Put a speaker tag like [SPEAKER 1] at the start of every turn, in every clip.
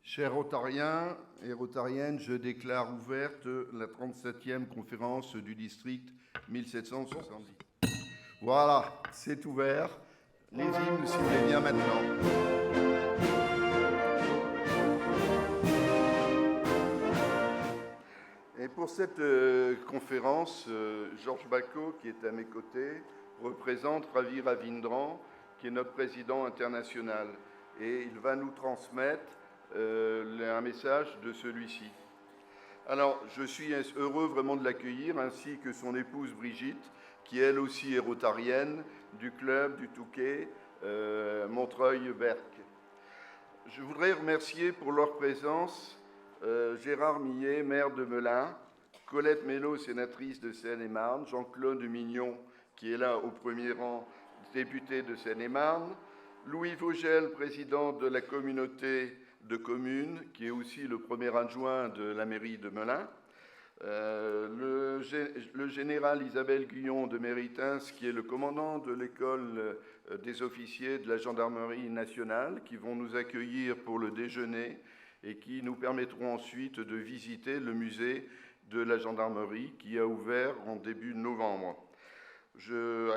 [SPEAKER 1] Chers Rotariens et Rotariennes, je déclare ouverte la 37e conférence du district 1770. Voilà, c'est ouvert. Les hymnes, si vous voulez bien maintenant. Et pour cette conférence, Georges Bacot, qui est à mes côtés, représente Ravi Ravindran, qui est notre président international. Et il va nous transmettre un message de celui-ci. Alors, je suis heureux vraiment de l'accueillir, ainsi que son épouse Brigitte, qui elle aussi est rotarienne du club du Touquet, Montreuil-Berck. Je voudrais remercier pour leur présence Gérard Millet, maire de Melun, Colette Mello, sénatrice de Seine-et-Marne, Jean-Claude Mignon, qui est là au premier rang, député de Seine-et-Marne, Louis Vogel, président de la communauté de communes, qui est aussi le premier adjoint de la mairie de Melun, le général Isabelle Guyon de Méritins, qui est le commandant de l'école des officiers de la gendarmerie nationale, qui vont nous accueillir pour le déjeuner et qui nous permettront ensuite de visiter le musée de la gendarmerie qui a ouvert en début novembre.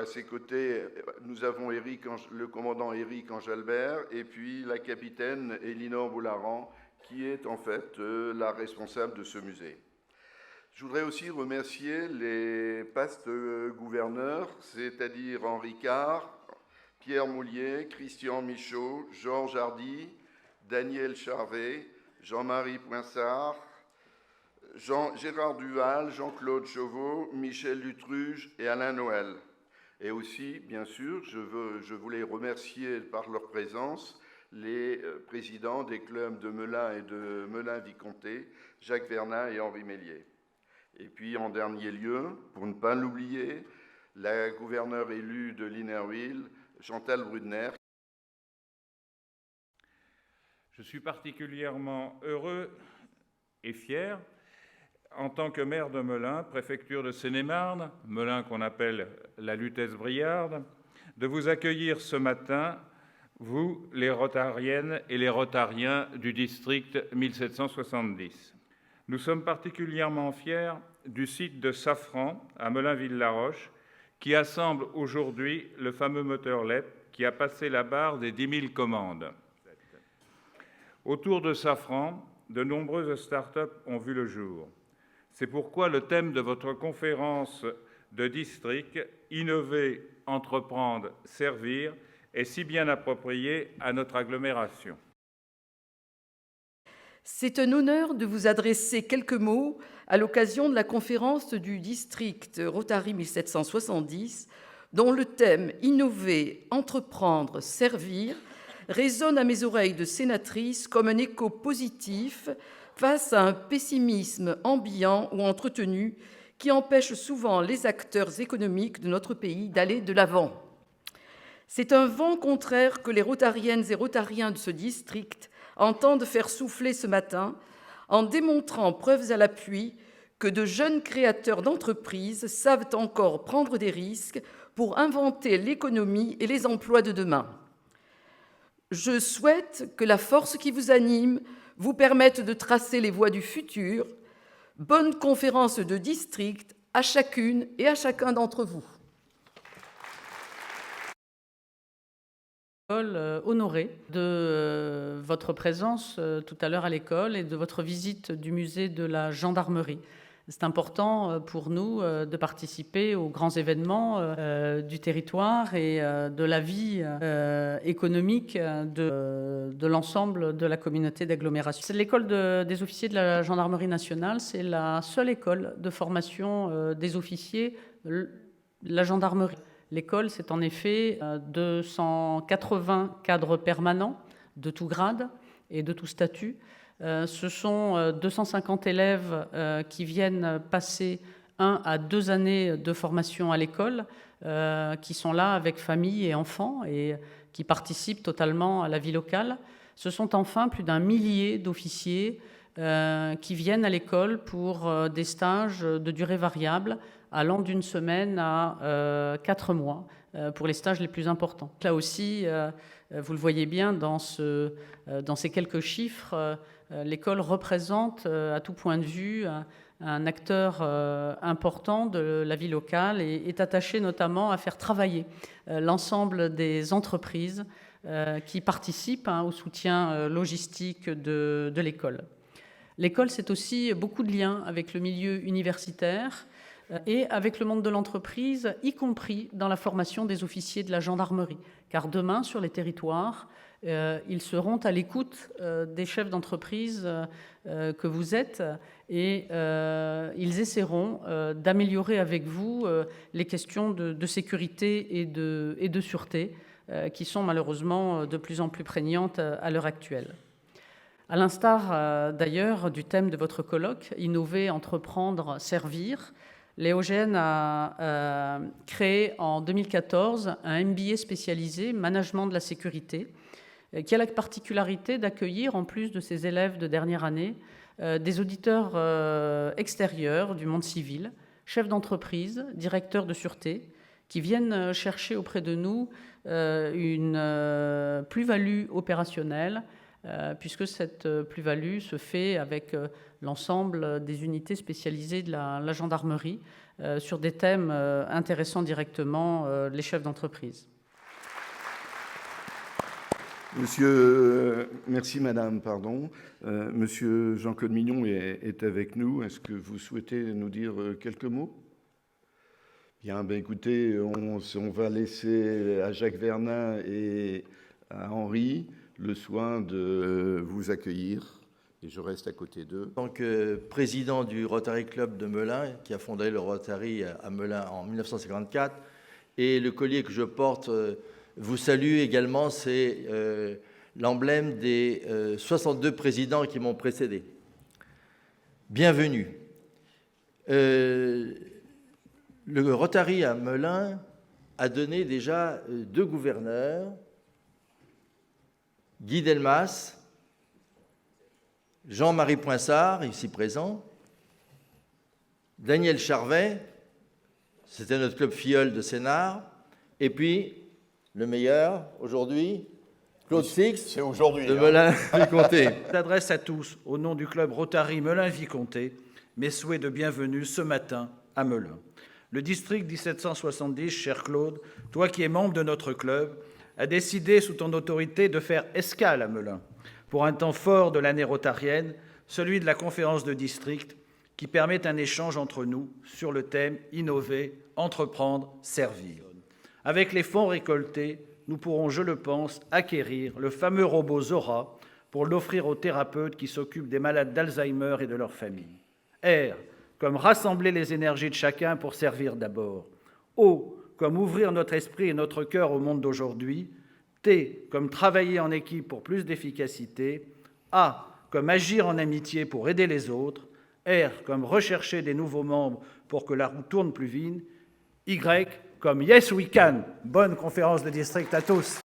[SPEAKER 1] À ses côtés, nous avons le commandant Éric Angelbert et puis la capitaine Elinor Boularan, qui est en fait la responsable de ce musée. Je voudrais aussi remercier les pastes gouverneurs, c'est-à-dire Henri Carr, Pierre Moulier, Christian Michaud, Georges Hardy, Daniel Charvet, Jean-Marie Poinsard, Gérard Duval, Jean-Claude Chauveau, Michel Lutruge et Alain Noël. Et aussi, bien sûr, je voulais remercier par leur présence les présidents des clubs de Melun et de Melun-Vicomté, Jacques Vernat et Henri Mélier. Et puis, en dernier lieu, pour ne pas l'oublier, la gouverneure élue de Linerville, Chantal Brudner.
[SPEAKER 2] Je suis particulièrement heureux et fier, en tant que maire de Melun, préfecture de Seine-et-Marne, Melun qu'on appelle la Lutèce-Briarde, de vous accueillir ce matin, vous, les Rotariennes et les Rotariens du district 1770. Nous sommes particulièrement fiers du site de Safran, à Melun-Ville-la-Roche, qui assemble aujourd'hui le fameux moteur LED qui a passé la barre des 10 000 commandes. Autour de Safran, de nombreuses start-up ont vu le jour. C'est pourquoi le thème de votre conférence de district, Innover, entreprendre, servir, est si bien approprié à notre agglomération.
[SPEAKER 3] C'est un honneur de vous adresser quelques mots à l'occasion de la conférence du district Rotary 1770, dont le thème Innover, entreprendre, servir résonne à mes oreilles de sénatrice comme un écho positif face à un pessimisme ambiant ou entretenu qui empêche souvent les acteurs économiques de notre pays d'aller de l'avant. C'est un vent contraire que les rotariennes et rotariens de ce district entendent faire souffler ce matin en démontrant, preuves à l'appui, que de jeunes créateurs d'entreprises savent encore prendre des risques pour inventer l'économie et les emplois de demain. Je souhaite que la force qui vous anime vous permette de tracer les voies du futur. Bonne conférence de district à chacune et à chacun d'entre vous.
[SPEAKER 4] Honoré de votre présence tout à l'heure à l'école et de votre visite du musée de la gendarmerie. C'est important pour nous de participer aux grands événements du territoire et de la vie économique de l'ensemble de la communauté d'agglomération. C'est l'école des officiers de la gendarmerie nationale, c'est la seule école de formation des officiers de la gendarmerie. L'école, c'est en effet 280 cadres permanents de tout grade et de tout statut. Ce sont 250 élèves qui viennent passer 1 à 2 années de formation à l'école, qui sont là avec famille et enfants et qui participent totalement à la vie locale. Ce sont enfin plus d'1 millier d'officiers qui viennent à l'école pour des stages de durée variable allant d'1 semaine à 4 mois pour les stages les plus importants. Là aussi, vous le voyez bien dans ces quelques chiffres, l'école représente à tout point de vue un acteur important de la vie locale et est attachée notamment à faire travailler l'ensemble des entreprises qui participent au soutien logistique de l'école. L'école, c'est aussi beaucoup de liens avec le milieu universitaire et avec le monde de l'entreprise, y compris dans la formation des officiers de la gendarmerie. Car demain, sur les territoires, ils seront à l'écoute des chefs d'entreprise que vous êtes et ils essaieront d'améliorer avec vous les questions de sécurité et de sûreté qui sont malheureusement de plus en plus prégnantes à l'heure actuelle. À l'instar d'ailleurs du thème de votre colloque, Innover, entreprendre, servir, l'EOGN a créé en 2014 un MBA spécialisé Management de la sécurité qui a la particularité d'accueillir, en plus de ses élèves de dernière année, des auditeurs extérieurs du monde civil, chefs d'entreprise, directeurs de sûreté, qui viennent chercher auprès de nous une plus-value opérationnelle, puisque cette plus-value se fait avec l'ensemble des unités spécialisées de la gendarmerie sur des thèmes intéressant directement les chefs d'entreprise.
[SPEAKER 1] Merci madame, pardon. Monsieur Jean-Claude Mignon est avec nous. Est-ce que vous souhaitez nous dire quelques mots? Bien, écoutez, on va laisser à Jacques Vernin et à Henri le soin de vous accueillir, et je reste à côté d'eux.
[SPEAKER 5] En tant que président du Rotary Club de Melun, qui a fondé le Rotary à Melun en 1954, et le collier que je porte vous salue également, c'est l'emblème des 62 présidents qui m'ont précédé. Bienvenue. Le Rotary à Melun a donné déjà 2 gouverneurs, Guy Delmas, Jean-Marie Poinsard, ici présent, Daniel Charvet, c'était notre club filleul de Sénart, et puis le meilleur aujourd'hui, Claude Six, de Melun-Vicomté.
[SPEAKER 6] J'adresse à tous, au nom du club Rotary Melun-Vicomté, mes souhaits de bienvenue ce matin à Melun. Le district 1770, cher Claude, toi qui es membre de notre club, a décidé sous ton autorité de faire escale à Melun pour un temps fort de l'année rotarienne, celui de la conférence de district, qui permet un échange entre nous sur le thème « Innover, entreprendre, servir ». Avec les fonds récoltés, nous pourrons, je le pense, acquérir le fameux robot Zora pour l'offrir aux thérapeutes qui s'occupent des malades d'Alzheimer et de leurs familles. R, comme rassembler les énergies de chacun pour servir d'abord. O, comme ouvrir notre esprit et notre cœur au monde d'aujourd'hui. T, comme travailler en équipe pour plus d'efficacité. A, comme agir en amitié pour aider les autres. R, comme rechercher des nouveaux membres pour que la roue tourne plus vite. Y, comme Yes We Can. Bonne conférence de district à tous.